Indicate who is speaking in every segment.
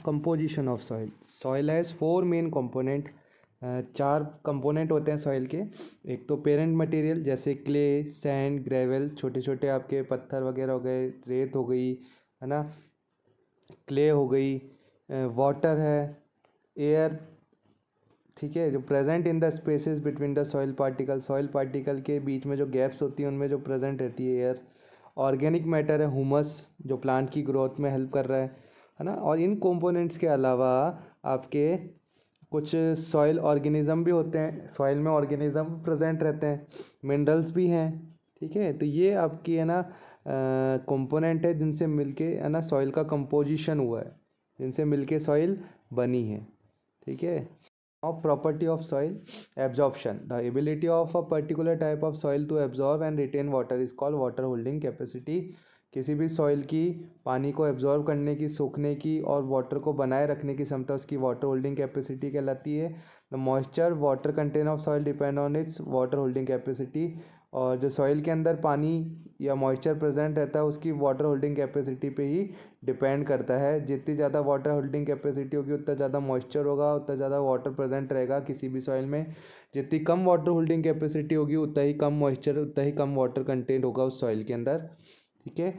Speaker 1: Composition of soil. Soil has 4 main component. 4 component होते हैं soil के। एक तो पेरेंट मटेरियल जैसे क्ले, सैंड, ग्रेवल, छोटे छोटे आपके पत्थर वगैरह हो गए, रेत हो गई, है ना, क्ले हो गई, वाटर है, एयर, ठीक है, जो present in the spaces between the soil particle के बीच में जो गैप्स होती हैं उनमें जो प्रेजेंट रहती है एयर। ऑर्गेनिक मैटर है हुमस, जो प्लांट की ग्रोथ में हेल्प कर रहा है ना। और इन कंपोनेंट्स के अलावा आपके कुछ सॉइल ऑर्गेनिज्म भी होते हैं, सॉइल में ऑर्गेनिज्म प्रेजेंट रहते हैं, मिनरल्स भी हैं, ठीक है। तो ये आपकी है ना कंपोनेंट है जिनसे मिलके है ना सॉइल का कंपोजिशन हुआ है, जिनसे मिलके सॉइल बनी है, ठीक है। Now property of soil absorption. The ability of a particular type of soil to absorb and retain water is called water holding capacity. किसी भी सॉइल की पानी को एब्जॉर्ब करने की, सोखने की और वाटर को बनाए रखने की क्षमता उसकी वाटर होल्डिंग कैपेसिटी कहलाती है। The moisture water contain of soil depend on it's water holding capacity. और जो सॉइल के अंदर पानी या मॉइस्चर प्रेजेंट रहता है उसकी वाटर होल्डिंग कैपेसिटी पे ही डिपेंड करता है। जितनी ज़्यादा वाटर होल्डिंग कैपेसिटी होगी उतना ज़्यादा मॉइस्चर होगा, उतना ज़्यादा वाटर प्रेजेंट रहेगा किसी भी सॉइल में। जितनी कम वाटर होल्डिंग कैपेसिटी होगी उतना ही कम मॉइस्चर, उतना ही कम वाटर कंटेंट होगा उस सॉइल के अंदर, ठीक है।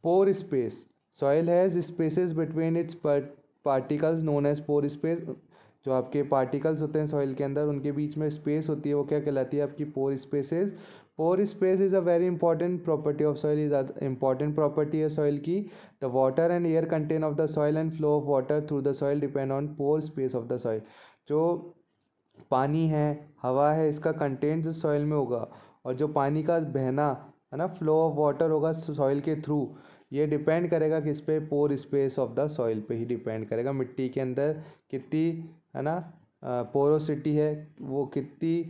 Speaker 1: Pore space, soil has spaces between its particles known as pore space. जो आपके पार्टिकल्स होते हैं सॉइल के अंदर उनके बीच में स्पेस होती है वो क्या कहलाती है, आपकी pore spaces. Pore space is a very important property of soil, is important property है सॉइल की। The water and air content of the soil and flow of water through the soil depend on pore space of the soil. जो पानी है, हवा है, इसका content जो soil में होगा और जो पानी का बहना है ना, फ्लो ऑफ वाटर होगा सॉइल के थ्रू, ये डिपेंड करेगा किस पे, पोर स्पेस ऑफ द सॉइल पे ही डिपेंड करेगा। मिट्टी के अंदर कितनी है ना पोरोसिटी है, वो कितनी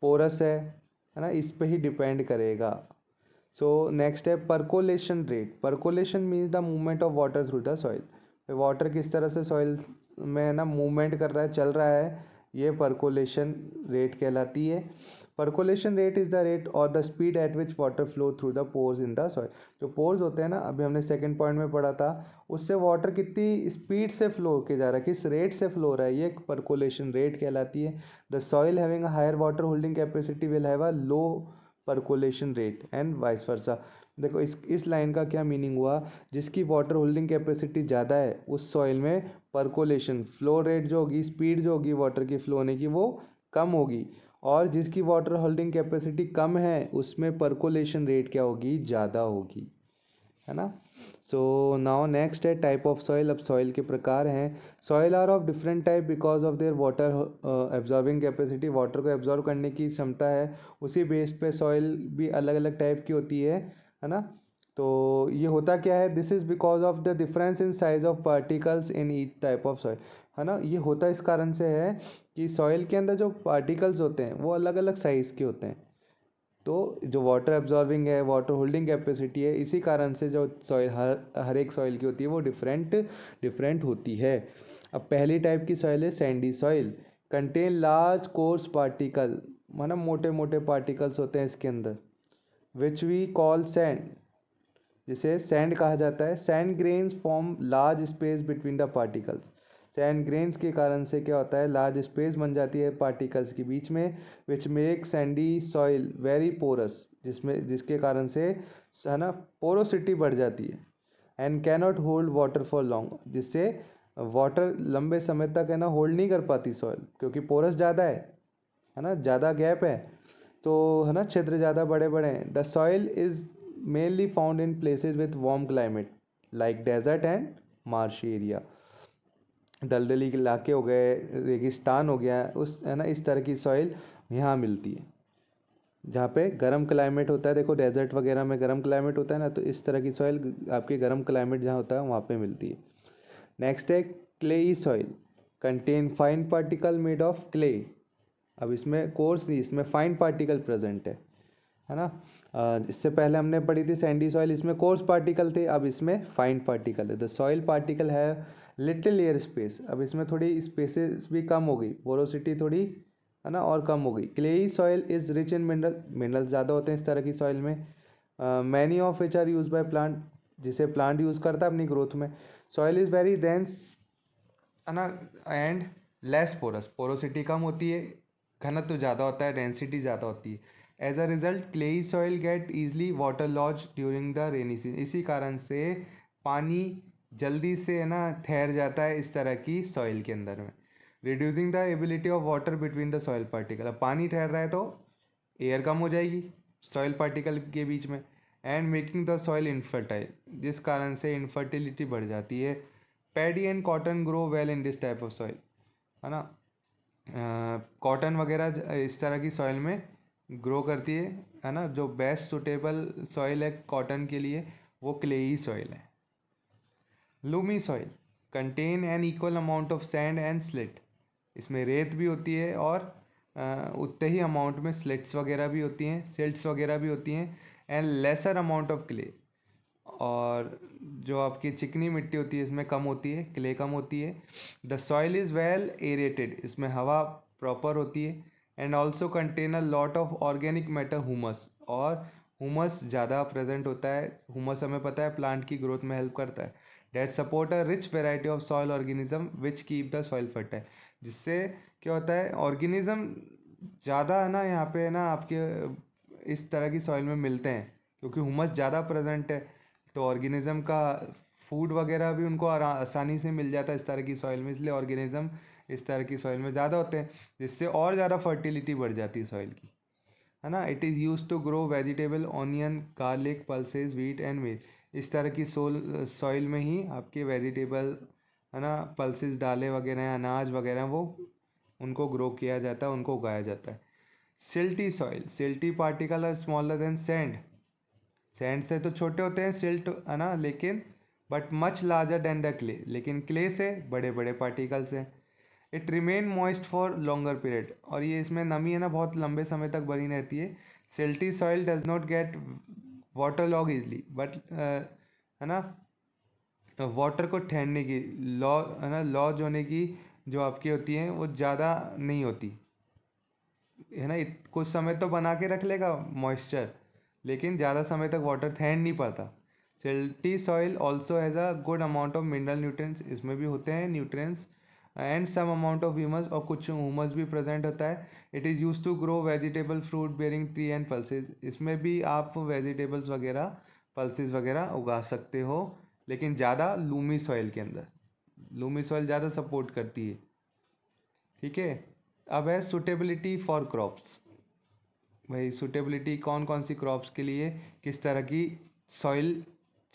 Speaker 1: पोरस है ना, इस पे ही डिपेंड करेगा। सो नेक्स्ट है percolation rate. Percolation means the movement of water through the soil. Water किस तरह से सॉइल में है ना मूवमेंट कर रहा है, चल रहा है, ये परकोलेशन रेट कहलाती है। Percolation rate is the rate or the speed at which water flow through the pores in the soil. जो पोर्स होते हैं ना, अभी हमने सेकंड पॉइंट में पढ़ा था, उससे वाटर कितनी स्पीड से फ्लो होके जा रहा है, किस रेट से फ्लो हो रहा है, ये परकोलेशन रेट कहलाती है। The soil having a higher water holding capacity will have a low percolation rate and vice versa. देखो इस लाइन का क्या मीनिंग हुआ, जिसकी वाटर होल्डिंग कैपेसिटी ज़्यादा है उस सॉइल में परकोलेशन फ्लो रेट जो होगी, स्पीड जो होगी वाटर की फ्लो होने की, वो कम होगी। और जिसकी वाटर होल्डिंग कैपेसिटी कम है उसमें परकोलेशन रेट क्या होगी, ज़्यादा होगी, है ना। सो नाउ नेक्स्ट है टाइप ऑफ सॉइल। अब सॉइल के प्रकार हैं। Soil are of different type because of their water absorbing capacity. Water को एब्जॉर्ब करने की क्षमता है, उसी बेस पे सॉइल भी अलग अलग टाइप की होती है ना। तो ये होता क्या है, this is because of the difference in size of particles in each type of soil, है ना। ये होता इस कारण से है कि सॉइल के अंदर जो पार्टिकल्स होते हैं वो अलग अलग साइज़ के होते हैं। तो जो वाटर एब्जॉर्बिंग है, वाटर होल्डिंग कैपेसिटी है, इसी कारण से जो सॉइल हर एक सॉइल की होती है वो डिफरेंट डिफरेंट होती है। अब पहली टाइप की सॉइल है Sandy soil. Contain large coarse particle, मतलब मोटे मोटे पार्टिकल्स होते हैं इसके अंदर, विच वी कॉल सैंड, जिसे सैंड कहा जाता है। Sand grains form large space between the particles. Sand grains के कारण से क्या होता है, लार्ज स्पेस बन जाती है पार्टिकल्स के बीच में, which make sandy soil very porous, जिसके कारण से है ना पोरोसिटी बढ़ जाती है। And cannot hold water for long, जिससे वाटर लंबे समय तक है ना होल्ड नहीं कर पाती सॉइल, क्योंकि पोरस ज़्यादा है ना, ज़्यादा गैप है, तो है ना छिद्र ज़्यादा बड़े बड़े हैं। The soil is mainly found in places with warm climate like desert and marsh area. दलदली इलाके हो गए, रेगिस्तान हो गया, उस है ना इस तरह की सॉइल यहाँ मिलती है जहाँ पे गर्म क्लाइमेट होता है। देखो डेजर्ट वगैरह में गर्म क्लाइमेट होता है ना, तो इस तरह की सॉइल आपके गर्म क्लाइमेट जहाँ होता है वहाँ पे मिलती है। नेक्स्ट है clayey soil. Contain fine particle made of clay. अब इसमें कोर्स नहीं, इसमें फाइन पार्टिकल प्रेजेंट है ना। इससे पहले हमने पढ़ी थी सैंडी सॉइल, इसमें कोर्स पार्टिकल थे, अब इसमें फाइन पार्टिकल है। द सॉइल पार्टिकल है लिटिल एयर स्पेस। अब इसमें थोड़ी स्पेसेस भी कम हो गई, पोरोसिटी थोड़ी है ना और कम हो गई। Clayey soil is rich in mineral ज़्यादा होते हैं इस तरह की सॉइल में। Many of which are use by plant, जिसे प्लांट यूज़ करता है अपनी ग्रोथ में। सॉइल इज़ वेरी डेंस है ना, एंड लेस पोरस, पोरोसिटी कम होती है, घनत्व ज़्यादा होता है, डेंसिटी ज़्यादा होती है। As a result clayey soil get easily water logged during the rainy season, इसी कारण से पानी जल्दी से है ना ठहर जाता है इस तरह की सॉइल के अंदर में, reducing the ability of water between the soil particle. अब पानी ठहर रहा है तो एयर कम हो जाएगी सॉइल पार्टिकल के बीच में, and making the soil infertile, जिस कारण से इनफर्टिलिटी बढ़ जाती है। Paddy and cotton grow well in this type of soil, है ना, कॉटन वगैरह इस तरह की सॉइल में ग्रो करती है ना। जो बेस्ट सुटेबल सॉइल है कॉटन के लिए वो क्लेई सॉइल है। Loamy soil contain an equal amount of sand and slit, इसमें रेत भी होती है और उतने ही अमाउंट में स्लिट्स वगैरह भी होती हैं, सिल्ट्स वगैरह भी होती हैं, and lesser amount of clay, और जो आपकी चिकनी मिट्टी होती है इसमें कम होती है, क्ले कम होती है। The soil is well aerated, इसमें हवा प्रॉपर होती है, and also contain a lot of organic matter humus, और हुमस ज़्यादा प्रेजेंट होता है। हुमस हमें पता है प्लांट की ग्रोथ में हेल्प करता है। That support a rich variety of soil organism which keep the soil fertile, जिससे क्या होता है ऑर्गेनिज्म ज़्यादा है ना यहाँ पे है ना आपके इस तरह की सॉइल में मिलते हैं, क्योंकि हुमस ज़्यादा प्रेजेंट है तो ऑर्गेनिज्म का फूड वगैरह भी उनको आसानी से मिल जाता है इस तरह की सॉइल में, इसलिए ऑर्गेनिज्म इस तरह की सॉइल में ज़्यादा होते हैं, जिससे और ज़्यादा फर्टिलिटी बढ़ जाती है सॉइल की, है ना। It is use to grow vegetable, onion, garlic, pulses, wheat and maize, इस तरह की सॉइल में ही आपके वेजिटेबल, है ना, पल्सेस, दालें वगैरह, अनाज वगैरह वो उनको ग्रो किया जाता है, उनको उगाया जाता है। Silty soil, silty particle are smaller than sand, sand से तो छोटे होते हैं सिल्ट, है ना, लेकिन but much larger than the clay, लेकिन क्ले से बड़े बड़े पार्टिकल्स हैं। It remain moist for longer period, और ये इसमें नमी है ना बहुत लंबे समय तक बनी रहती है। Silty soil does not get water log easily, but है ना वाटर को ठहरने की लॉ, है ना, लॉज होने की जो आपकी होती हैं वो ज़्यादा नहीं होती, है ना। कुछ समय तो बना के रख लेगा मॉइस्चर, लेकिन ज़्यादा समय तक वाटर ठहर नहीं पाता। Silty soil also has a good amount of mineral nutrients, इसमें भी होते हैं nutrients, and some amount of humus, और कुछ ह्यूमस भी प्रेजेंट होता है। It is use to grow vegetable, fruit bearing tree and pulses, इसमें भी आप वेजिटेबल्स वगैरह, पल्सेज वगैरह उगा सकते हो, लेकिन ज़्यादा लूमी सॉइल के अंदर, लूमी सॉइल ज़्यादा सपोर्ट करती है। ठीक है, अब है सुटेबिलिटी फॉर क्रॉप्स, भाई सुटेबिलिटी कौन कौन सी क्रॉप्स के लिए किस तरह की सॉइल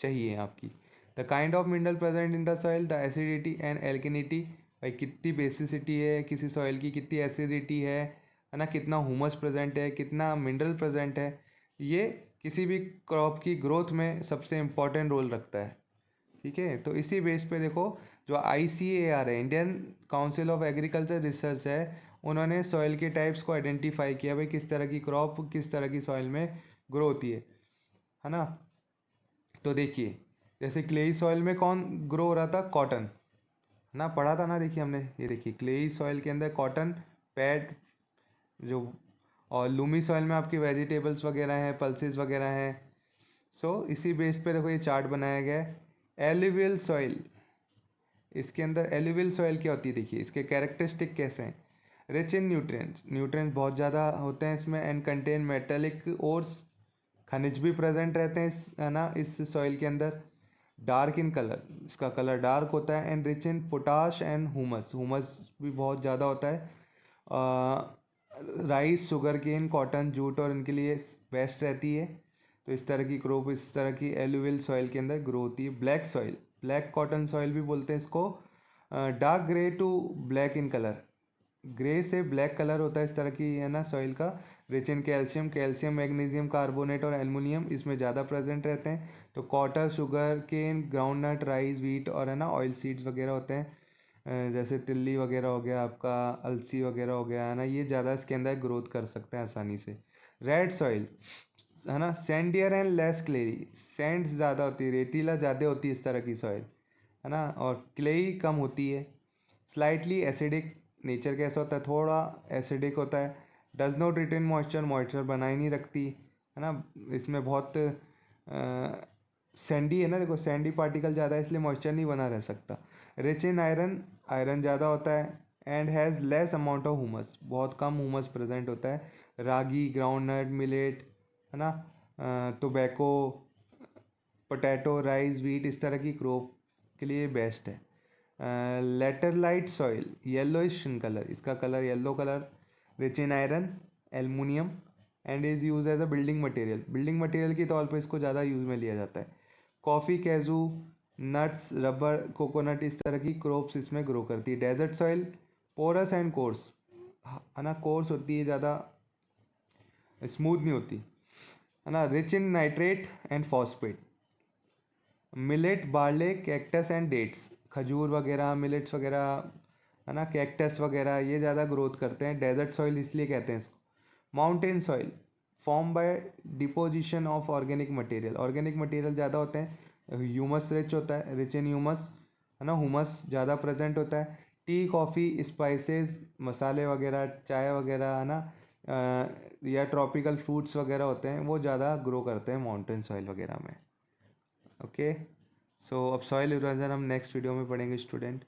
Speaker 1: चाहिए आपकी। The kind of mineral present in the soil, the acidity and alkalinity, भाई कितनी बेसिसिटी है किसी सॉइल की, कितनी एसिडिटी है ना, कितना हुमस प्रेजेंट है, कितना मिनरल प्रेजेंट है, ये किसी भी क्रॉप की ग्रोथ में सबसे इम्पॉर्टेंट रोल रखता है। ठीक है, तो इसी बेस पे देखो जो ICAR है, Indian council of agriculture research है, उन्होंने सॉइल के टाइप्स को आइडेंटिफाई किया, भाई किस तरह की क्रॉप किस तरह की सॉइल में ग्रो होती है ना। तो देखिए जैसे क्लेई सॉइल में कौन ग्रो हो रहा था, कॉटन, है ना, पढ़ा था ना, देखिए हमने, ये देखिए क्लेई सॉइल के अंदर कॉटन, पैड जो, और लूमी सॉइल में आपकी वेजिटेबल्स वगैरह हैं, पल्सेस वगैरह हैं। सो इसी बेस पे देखो ये चार्ट बनाया गया है। एलुवियल सॉइल, इसके अंदर एलुवियल सॉइल क्या होती है, देखिए इसके कैरेक्टरिस्टिक कैसे हैं। रिच इन न्यूट्रिएंट्स, न्यूट्रिएंट्स बहुत ज़्यादा होते हैं इसमें, एंड कंटेन मेटेलिक ओर्स, खनिज भी प्रेजेंट रहते हैं इस, है ना, इस सॉइल के अंदर। डार्क इन कलर, इसका कलर डार्क होता है, and rich in potash and humus, humus भी बहुत ज़्यादा होता है। Rice, sugar cane, cotton, jute और इनके लिए बेस्ट रहती है। तो इस तरह की क्रॉप इस तरह की एलुवियल सॉइल के अंदर ग्रो होती है। Black soil, black cotton soil भी बोलते हैं इसको, dark grey to black in colour, grey से ब्लैक कलर होता है इस तरह की, है ना, सॉइल का। Rich in calcium, calcium, magnesium carbonate और एल्युमिनियम इसमें ज़्यादा प्रेजेंट रहते हैं। तो cotton, sugar cane, groundnut, rice, wheat और है ना ऑयल सीड्स वगैरह होते हैं, जैसे तिल्ली वगैरह हो गया आपका, अलसी वगैरह हो गया, है ना, ये ज़्यादा इसके अंदर ग्रोथ कर सकते हैं आसानी से। रेड सॉइल, है ना, सैंडियर एंड लेस क्लेरी, सैंड ज़्यादा होती है, रेतीला ज़्यादा होती है इस तरह की सॉइल, है ना, और क्लेई कम होती है। स्लाइटली एसिडिक, नेचर कैसा होता है, थोड़ा एसिडिक होता है। Does not retain moisture, moisture बनाए नहीं रखती, है ना, इसमें बहुत सैंडी है ना, देखो सैंडी पार्टिकल ज़्यादा है इसलिए मॉइस्चर नहीं बना रह सकता। रिच इन आयरन, आयरन ज़्यादा होता है। And has less amount of humus, बहुत कम हुमस प्रेजेंट होता है। रागी, ग्राउंडनट, मिलेट, है ना, टोबैको, पोटैटो, राइस, वीट, इस तरह की क्रॉप के लिए बेस्ट है। Laterite soil, yellowish in colour, इसका colour yellow colour. Rich in iron, aluminium, and is use as a building material, building material के तौर पर इसको ज़्यादा यूज़ में लिया जाता है। Coffee, cashew, nuts, rubber, coconut, इस तरह की क्रॉप्स इसमें ग्रो करती है। Desert soil, porous and coarse, है ना, कोर्स होती है, ज़्यादा स्मूथ नहीं होती, है ना। Rich in nitrate and phosphate. Millet, barley, cactus and dates, खजूर वगैरह, मिलेट्स वगैरह, है ना, कैक्टस वगैरह, ये ज़्यादा ग्रोथ करते हैं। डेजर्ट सॉइल इसलिए कहते हैं इसको। Mountain soil, form by deposition of organic material, organic material ज़्यादा होते हैं। ह्यूमस रिच होता है, रिच इन ह्यूमस, है ना, हुमस ज़्यादा प्रेजेंट होता है। टी, कॉफ़ी, स्पाइसेस, मसाले वगैरह, चाय वगैरह, है ना, या ट्रॉपिकल फ्रूट्स वगैरह होते हैं, वो ज़्यादा ग्रो करते हैं माउंटेन सॉइल वगैरह में। ओके, सो अब सॉइल इरोजन हम नेक्स्ट वीडियो में पढ़ेंगे स्टूडेंट।